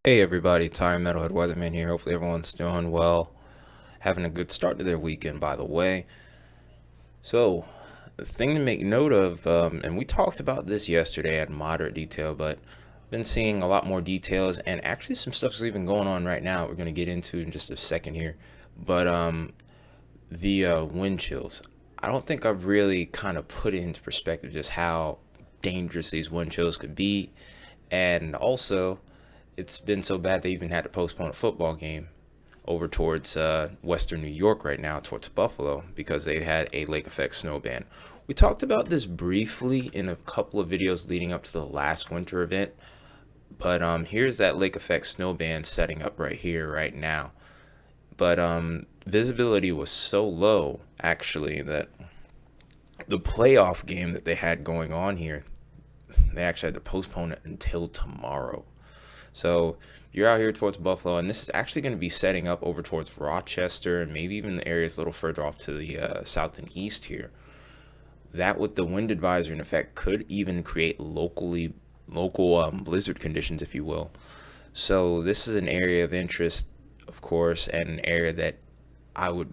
Hey everybody, metalhead weatherman here. Hopefully everyone's doing well, having a good start to their weekend, by the way. So, the thing to make note of, and we talked about this yesterday at moderate detail, but been seeing a lot more details, and actually some stuff's even going on right now. We're going to get into in just a second here, but the wind chills. I don't think I've really kind of put it into perspective just how dangerous these wind chills could be, and also it's been so bad they even had to postpone a football game over towards western New York right now, towards Buffalo, because they had a lake effect snow ban. We talked about this briefly in a couple of videos leading up to the last winter event, but here's that lake effect snow ban setting up right here, right now. But visibility was so low, actually, that the playoff game that they had going on here, they actually had to postpone it until tomorrow. So you're out here towards Buffalo, and this is actually going to be setting up over towards Rochester and maybe even the areas a little further off to the south and east here. That, with the wind advisory in effect, could even create local blizzard conditions, if you will. So this is an area of interest, of course, and an area that I would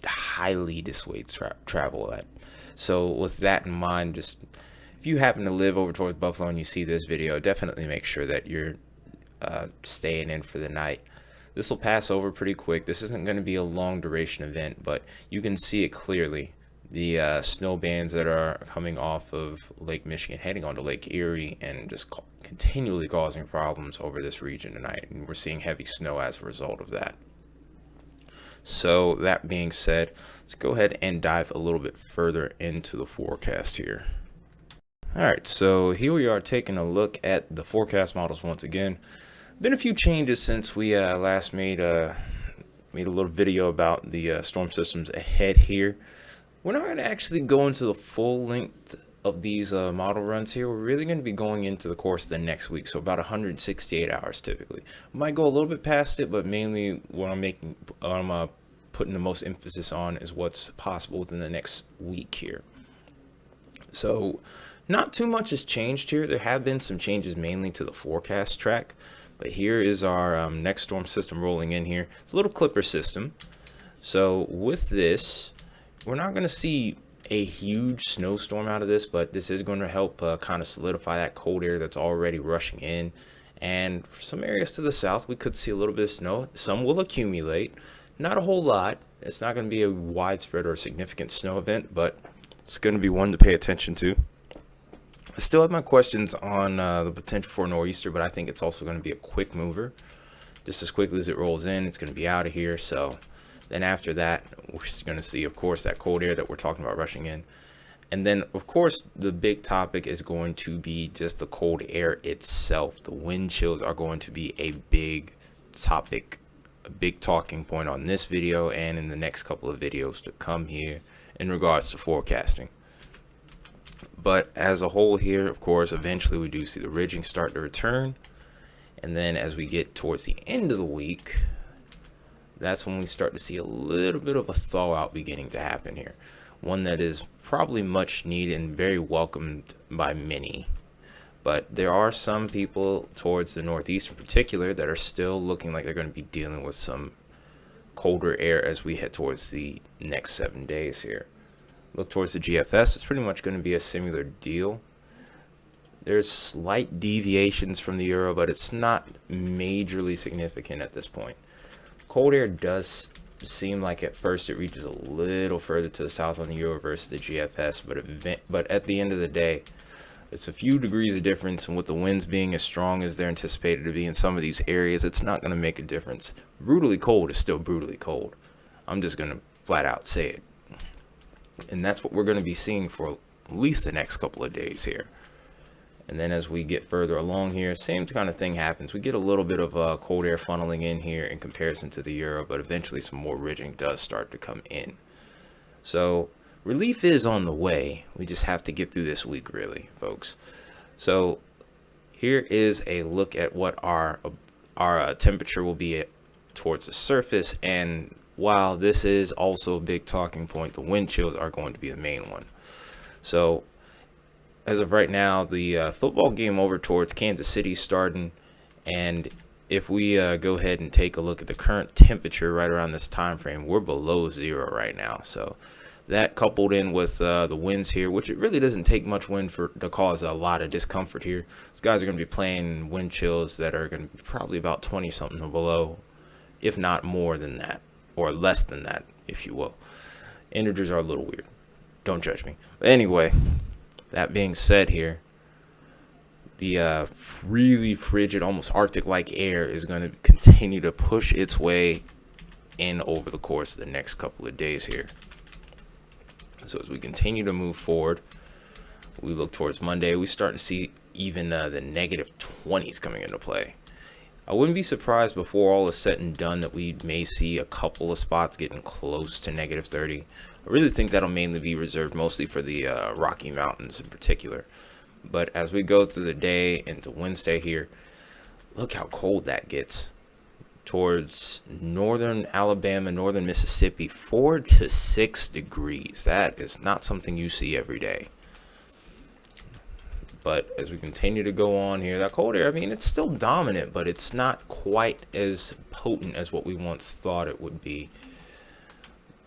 highly dissuade travel at. So with that in mind, just if you happen to live over towards Buffalo and you see this video, definitely make sure that you're staying in for the night. This will pass over pretty quick. This isn't going to be a long duration event, but you can see it clearly. The snow bands that are coming off of Lake Michigan, heading onto Lake Erie, and just continually causing problems over this region tonight. And we're seeing heavy snow as a result of that. So that being said, let's go ahead and dive a little bit further into the forecast here. All right, so here we are taking a look at the forecast models once again. Been a few changes since we last made a little video about the storm systems ahead here. We're not going to actually go into the full length of these model runs here. We're really going to be going into the course of the next week, so about 168 hours typically. Might go a little bit past it, but mainly what I'm putting the most emphasis on is what's possible within the next week here. So not too much has changed here. There have been some changes mainly to the forecast track. But here is our next storm system rolling in here. It's a little clipper system. So with this, we're not going to see a huge snowstorm out of this, but this is going to help kind of solidify that cold air that's already rushing in. And for some areas to the south, we could see a little bit of snow. Some will accumulate, not a whole lot. It's not going to be a widespread or significant snow event, but it's going to be one to pay attention to. I still have my questions on the potential for a nor'easter, but I think it's also going to be a quick mover. Just as quickly as it rolls in, it's going to be out of here. So then after that, we're going to see, of course, that cold air that we're talking about rushing in. And then, of course, the big topic is going to be just the cold air itself. The wind chills are going to be a big topic, a big talking point on this video and in the next couple of videos to come here in regards to forecasting. But as a whole here, of course, eventually we do see the ridging start to return. And then as we get towards the end of the week, that's when we start to see a little bit of a thaw out beginning to happen here. One that is probably much needed and very welcomed by many. But there are some people towards the Northeast in particular that are still looking like they're going to be dealing with some colder air as we head towards the next 7 days here. Look towards the GFS, it's pretty much going to be a similar deal. There's slight deviations from the Euro, but it's not majorly significant at this point. Cold air does seem like at first it reaches a little further to the south on the Euro versus the GFS, but at the end of the day, it's a few degrees of difference, and with the winds being as strong as they're anticipated to be in some of these areas, it's not going to make a difference. Brutally cold is still brutally cold. I'm just going to flat out say it. And that's what we're going to be seeing for at least the next couple of days here. And then as we get further along here, same kind of thing happens. We get a little bit of cold air funneling in here in comparison to the Euro, but eventually some more ridging does start to come in. So relief is on the way. We just have to get through this week, really, folks. So here is a look at what our temperature will be at towards the surface. And while this is also a big talking point, the wind chills are going to be the main one. So as of right now, the football game over towards Kansas City starting, and if we go ahead and take a look at the current temperature right around this time frame, we're below zero right now. So that coupled in with the winds here, which it really doesn't take much wind to cause a lot of discomfort here. These guys are going to be playing wind chills that are going to be probably about 20 something below, if not more than that, or less than that, if you will. Integers are a little weird. Don't judge me. But anyway, that being said here, the really frigid, almost Arctic-like air is going to continue to push its way in over the course of the next couple of days here. So as we continue to move forward, we look towards Monday, we start to see even the negative 20s coming into play. I wouldn't be surprised before all is said and done that we may see a couple of spots getting close to negative 30. I really think that'll mainly be reserved mostly for the Rocky Mountains in particular. But as we go through the day into Wednesday here, look how cold that gets. Towards northern Alabama, northern Mississippi, 4 to 6 degrees. That is not something you see every day. But as we continue to go on here, that cold air, I mean, it's still dominant, but it's not quite as potent as what we once thought it would be.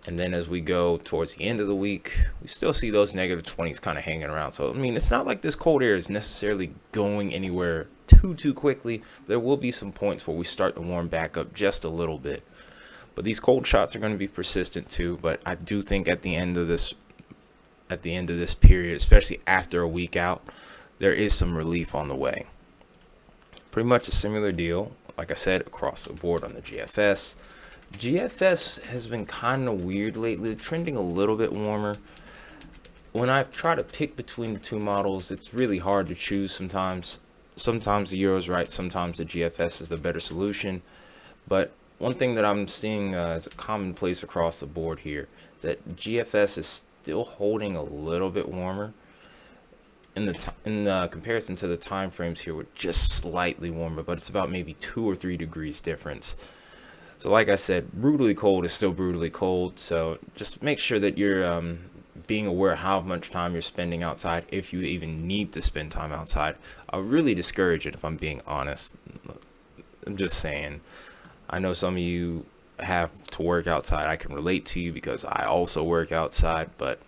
And then as we go towards the end of the week, we still see those negative 20s kind of hanging around. So, I mean, it's not like this cold air is necessarily going anywhere too quickly. There will be some points where we start to warm back up just a little bit. But these cold shots are going to be persistent too. But I do think at the end of this period, especially after a week out, there is some relief on the way. Pretty much a similar deal, like I said, across the board on the GFS. GFS has been kind of weird lately, trending a little bit warmer. When I try to pick between the two models, it's really hard to choose sometimes. Sometimes the Euro's right, sometimes the GFS is the better solution. But one thing that I'm seeing as a commonplace across the board here, that GFS is still holding a little bit warmer. In comparison to the time frames here, we're just slightly warmer, but it's about maybe 2 or 3 degrees difference. So like I said, brutally cold is still brutally cold. So just make sure that you're being aware of how much time you're spending outside, if you even need to spend time outside. I really discourage it, if I'm being honest. I'm just saying. I know some of you have to work outside. I can relate to you because I also work outside. But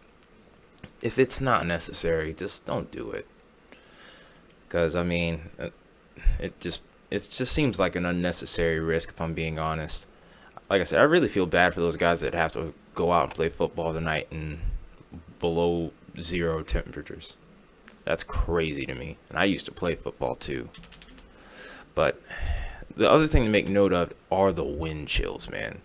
if it's not necessary, just don't do it. Because, I mean, it just seems like an unnecessary risk, if I'm being honest. Like I said, I really feel bad for those guys that have to go out and play football tonight in below zero temperatures. That's crazy to me. And I used to play football too. But the other thing to make note of are the wind chills, man.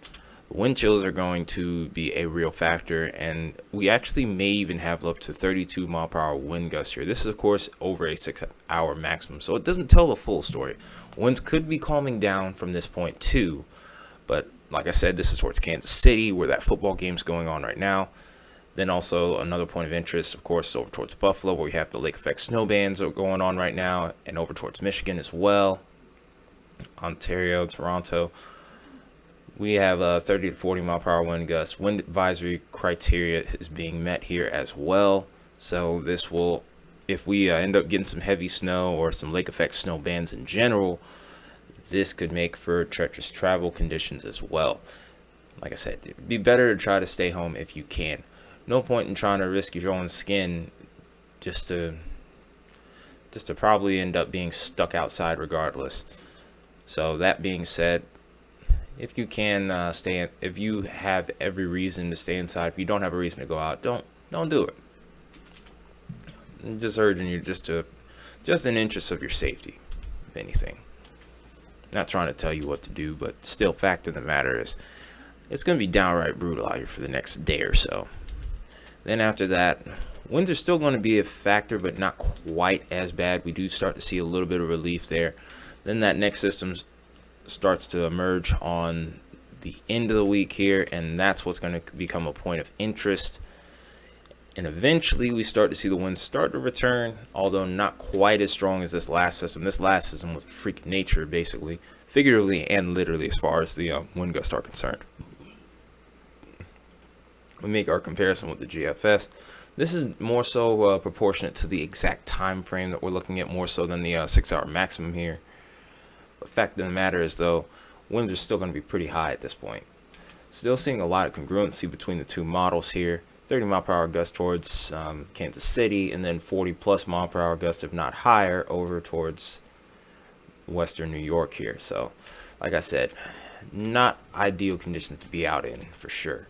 The wind chills are going to be a real factor, and we actually may even have up to 32 mile per hour wind gusts here. This is, of course, over a 6-hour maximum, so it doesn't tell the full story. Winds could be calming down from this point too, but like I said, this is towards Kansas City, where that football game's going on right now. Then also another point of interest, of course, is over towards Buffalo, where we have the lake effect snow bands going on right now, and over towards Michigan as well, Ontario, Toronto. We have 30 to 40 mile per hour wind gusts. Wind advisory criteria is being met here as well. So this will, if we end up getting some heavy snow or some lake effect snow bands in general, this could make for treacherous travel conditions as well. Like I said, it'd be better to try to stay home if you can. No point in trying to risk your own skin just to probably end up being stuck outside regardless. So that being said, if you can if you have every reason to stay inside, if you don't have a reason to go out, don't do it. I'm just urging you just in interest of your safety, if anything. Not trying to tell you what to do, but still, fact of the matter is, it's going to be downright brutal out here for the next day or so. Then after that, winds are still going to be a factor, but not quite as bad. We do start to see a little bit of relief there. Then that next system starts to emerge on the end of the week here, and that's what's going to become a point of interest. And eventually we start to see the winds start to return, although not quite as strong as this last system. This last system was a freak of nature, basically, figuratively and literally, as far as the wind gusts are concerned. We make our comparison with the GFS. This is more so proportionate to the exact time frame that we're looking at, more so than the 6-hour maximum here. fact of the matter is, though, winds are still going to be pretty high at this point. Still seeing a lot of congruency between the two models here. 30 mile per hour gust towards Kansas City, and then 40 plus mile per hour gust, if not higher, over towards western New York here. So, like I said, not ideal conditions to be out in for sure.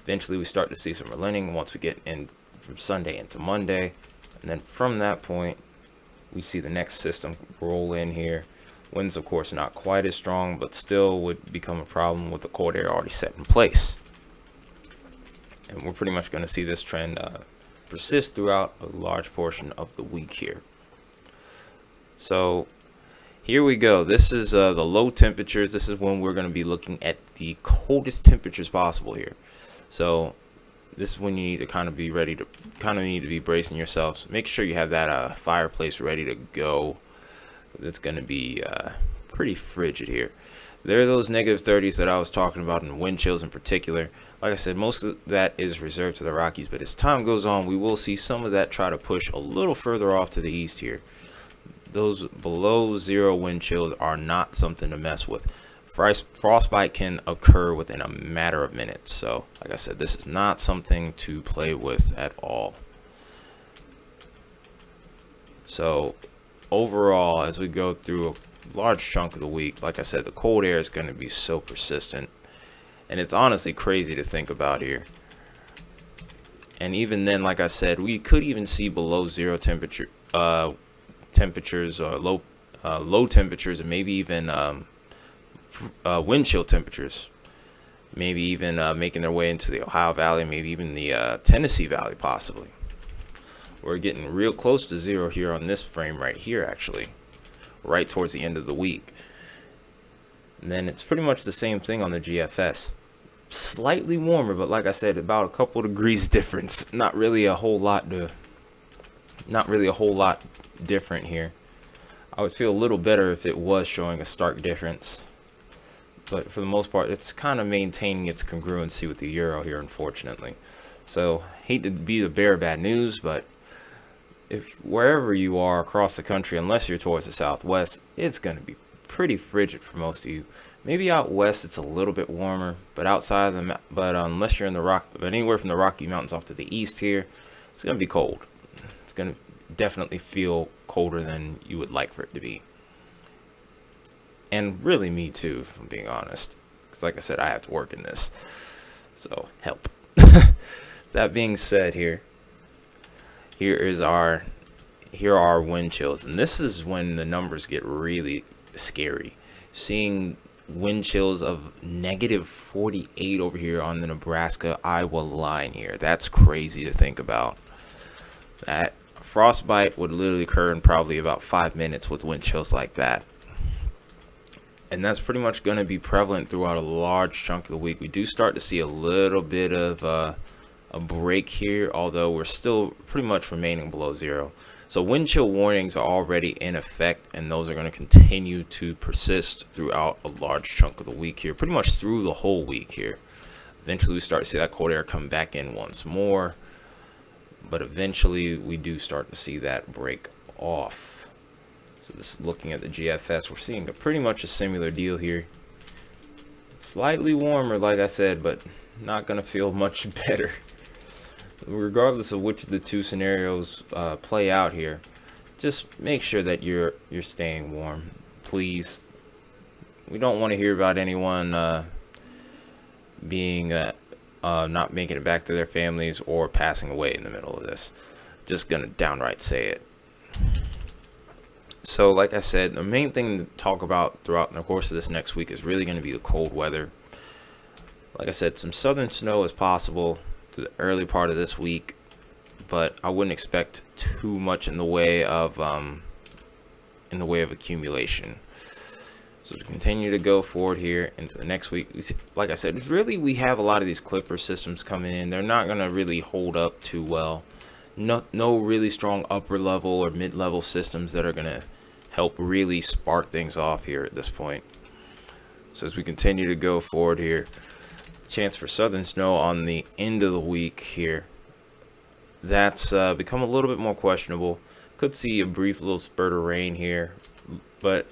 Eventually, we start to see some relenting once we get in from Sunday into Monday, and then from that point, we see the next system roll in here. Winds, of course, not quite as strong, but still would become a problem with the cold air already set in place. And we're pretty much going to see this trend persist throughout a large portion of the week here. So here we go. This is the low temperatures. This is when we're going to be looking at the coldest temperatures possible here. So this is when you need to kind of be ready to be bracing yourselves. Make sure you have that fireplace ready to go. It's going to be pretty frigid here. There are those negative 30s that I was talking about, and wind chills in particular. Like I said, most of that is reserved to the Rockies, but as time goes on, we will see some of that try to push a little further off to the east here. Those below zero wind chills are not something to mess with. Frostbite can occur within a matter of minutes. So, like I said, this is not something to play with at all. So, overall, as we go through a large chunk of the week, like I said, the cold air is going to be so persistent. And it's honestly crazy to think about here. And even then, like I said, we could even see below zero temperatures or low temperatures, and maybe even wind chill temperatures. Maybe even making their way into the Ohio Valley, maybe even the Tennessee Valley possibly. We're getting real close to zero here on this frame right here, actually. Right towards the end of the week. And then it's pretty much the same thing on the GFS. Slightly warmer, but like I said, about a couple degrees difference. Not really a whole lot different here. I would feel a little better if it was showing a stark difference. But for the most part, it's kind of maintaining its congruency with the euro here, unfortunately. So, hate to be the bearer of bad news, but if wherever you are across the country, unless you're towards the southwest, it's going to be pretty frigid for most of you. Maybe out west it's a little bit warmer, but outside of unless you're in but anywhere from the Rocky Mountains off to the east here, it's going to be cold. It's going to definitely feel colder than you would like for it to be. And really me too, if I'm being honest. Because like I said, I have to work in this. So, help. That being said, here are our wind chills. And this is when the numbers get really scary. Seeing wind chills of negative 48 over here on the Nebraska-Iowa line here. That's crazy to think about. That frostbite would literally occur in probably about 5 minutes with wind chills like that. And that's pretty much going to be prevalent throughout a large chunk of the week. We do start to see a little bit of a break here, although we're still pretty much remaining below zero. So wind chill warnings are already in effect, and those are going to continue to persist throughout a large chunk of the week here, pretty much through the whole week here. Eventually we start to see that cold air come back in once more, but eventually we do start to see that break off. So this is looking at the GFS. We're seeing pretty much a similar deal here. Slightly warmer, like I said, but not going to feel much better. Regardless of which of the two scenarios play out here, just make sure that you're staying warm, please. We don't want to hear about anyone being not making it back to their families or passing away in the middle of this. Just gonna downright say it. So like I said, the main thing to talk about throughout the course of this next week is really going to be the cold weather. Like I said, some southern snow is possible to the early part of this week, but I wouldn't expect too much in the way of accumulation. So to continue to go forward here into the next week, like I said, really we have a lot of these clipper systems coming in. They're not going to really hold up too well. No really strong upper level or mid-level systems that are going to help really spark things off here at this point. So as we continue to go forward here, chance for southern snow on the end of the week here. That's become a little bit more questionable. Could see a brief little spurt of rain here, but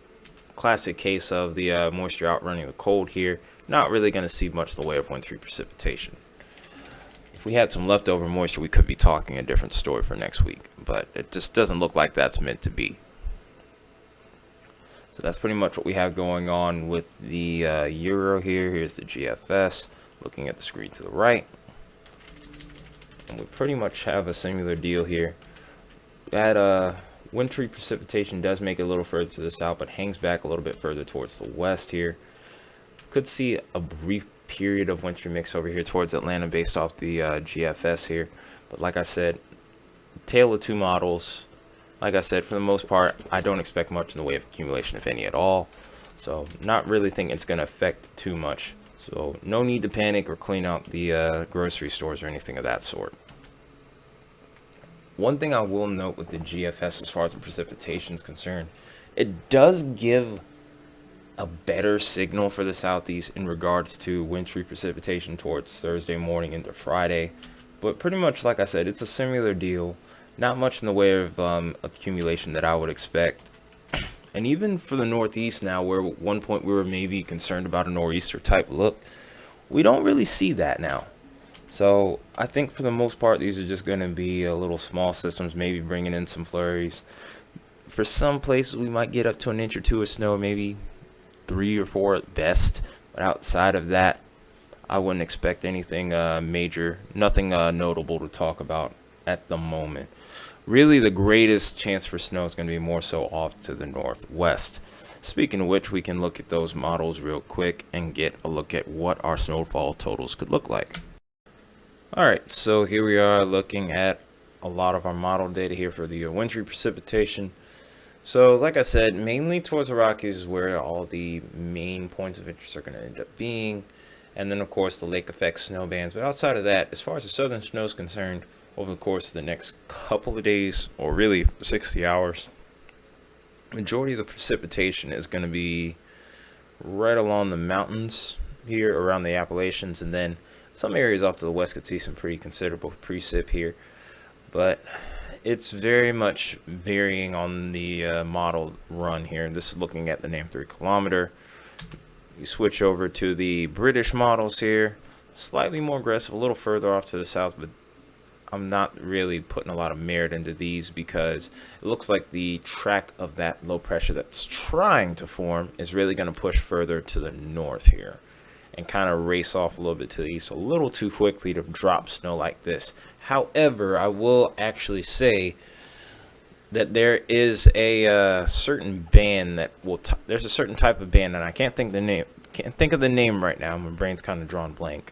classic case of the moisture outrunning the cold here. Not really going to see much in the way of wintry precipitation. If we had some leftover moisture, we could be talking a different story for next week, but it just doesn't look like that's meant to be. So that's pretty much what we have going on with the Euro here. Here's the GFS, looking at the screen to the right. And we pretty much have a similar deal here. That wintry precipitation does make it a little further to the south, but hangs back a little bit further towards the west here. Could see a brief period of wintry mix over here towards Atlanta based off the GFS here. But like I said, tale of two models. Like I said, for the most part, I don't expect much in the way of accumulation, if any at all. So not really think it's going to affect too much. So no need to panic or clean out the grocery stores or anything of that sort. One thing I will note with the GFS as far as the precipitation is concerned, it does give a better signal for the southeast in regards to wintry precipitation towards Thursday morning into Friday. But pretty much, like I said, it's a similar deal. Not much in the way of accumulation that I would expect. And even for the northeast now, where at one point we were maybe concerned about a nor'easter type look, we don't really see that now. So I think for the most part, these are just going to be a little small systems, maybe bringing in some flurries. For some places, we might get up to an inch or two of snow, maybe 3 or 4 at best. But outside of that, I wouldn't expect anything major, nothing notable to talk about at the moment. Really, the greatest chance for snow is going to be more so off to the northwest. Speaking of which, we can look at those models real quick and get a look at what our snowfall totals could look like. Alright, so here we are looking at a lot of our model data here for the wintry precipitation. So like I said, mainly towards the Rockies is where all the main points of interest are going to end up being. And then of course the lake effect snow bands. But outside of that, as far as the southern snow is concerned, over the course of the next couple of days, or really 60 hours, majority of the precipitation is going to be right along the mountains here around the Appalachians, and then some areas off to the west could see some pretty considerable precip here. But it's very much varying on the model run here. This is looking at the NAM 3 kilometer. You switch over to the British models here, slightly more aggressive, a little further off to the south, but I'm not really putting a lot of merit into these because it looks like the track of that low pressure that's trying to form is really going to push further to the north here and kind of race off a little bit to the east, a little too quickly to drop snow like this. However, I will actually say that there is a certain band that will there's a certain type of band, and I can't think of the name right now. My brain's kind of drawn blank.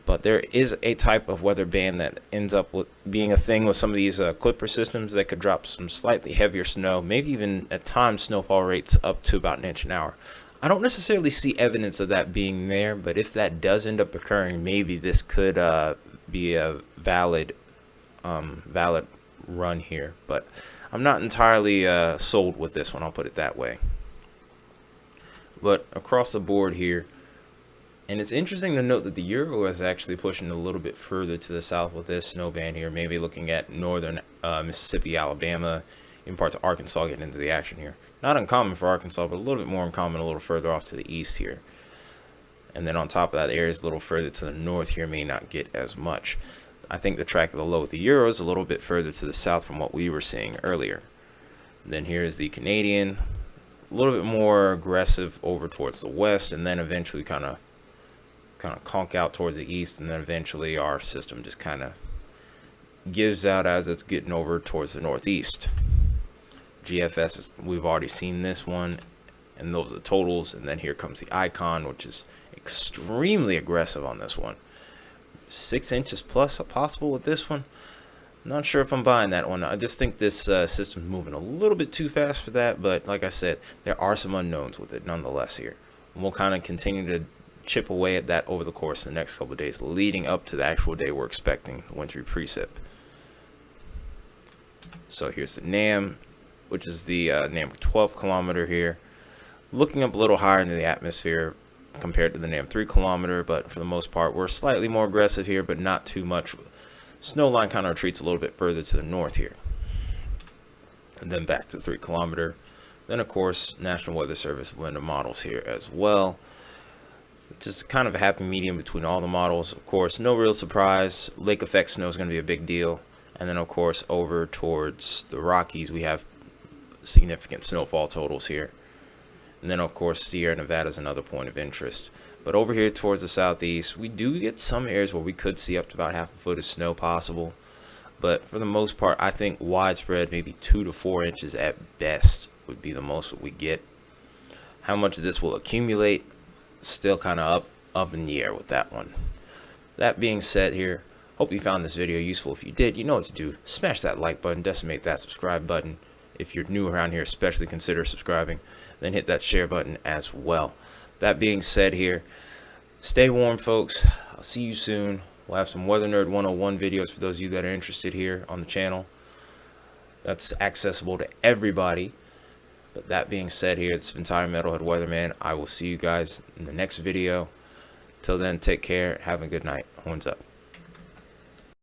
But there is a type of weather band that ends up with being a thing with some of these clipper systems that could drop some slightly heavier snow, maybe even at times snowfall rates up to about an inch an hour. I don't necessarily see evidence of that being there, but if that does end up occurring, maybe this could be a valid run here. But I'm not entirely sold with this one, I'll put it that way. But across the board here, and it's interesting to note that the Euro is actually pushing a little bit further to the south with this snow band here, maybe looking at northern Mississippi, Alabama, in parts of Arkansas getting into the action here. Not uncommon for Arkansas, but a little bit more uncommon a little further off to the east here. And then on top of that, areas a little further to the north here may not get as much. I think the track of the low with the Euro is a little bit further to the south from what we were seeing earlier. And then here's the Canadian, a little bit more aggressive over towards the west, and then eventually kind of conk out towards the east, and then eventually our system just kind of gives out as it's getting over towards the northeast. GFS, we've already seen this one, and those are the totals. And then here comes the icon, which is extremely aggressive on this one. 6 inches plus possible with this one. Not sure if I'm buying that one. I just think this system's moving a little bit too fast for that, but like I said, there are some unknowns with it nonetheless here. And we'll kind of continue to chip away at that over the course of the next couple of days leading up to the actual day we're expecting the wintry precip. So here's the NAM, which is the NAM 12 kilometer here, looking up a little higher into the atmosphere compared to the NAM 3 kilometer, but for the most part we're slightly more aggressive here, but not too much. Snow line kind of retreats a little bit further to the north here, and then back to 3 kilometer. Then of course National Weather Service winter models here as well. Just kind of a happy medium between all the models. Of course, no real surprise, lake effect snow is going to be a big deal. And then of course over towards the Rockies we have significant snowfall totals here. And then of course Sierra Nevada is another point of interest. But over here towards the southeast, we do get some areas where we could see up to about half a foot of snow possible. But for the most part, I think widespread, maybe 2 to 4 inches at best would be the most that we get. How much of this will accumulate, still kind of up in the air with that one. That being said here, hope you found this video useful. If you did, you know what to do. Smash that like button, decimate that subscribe button. If you're new around here, especially consider subscribing. Then hit that share button as well. That being said here, stay warm, folks. I'll see you soon. We'll have some Weather Nerd 101 videos for those of you that are interested here on the channel. That's accessible to everybody. But that being said here, it's been Time Metalhead Weatherman. I will see you guys in the next video. Till then, take care. Have a good night. Horns up.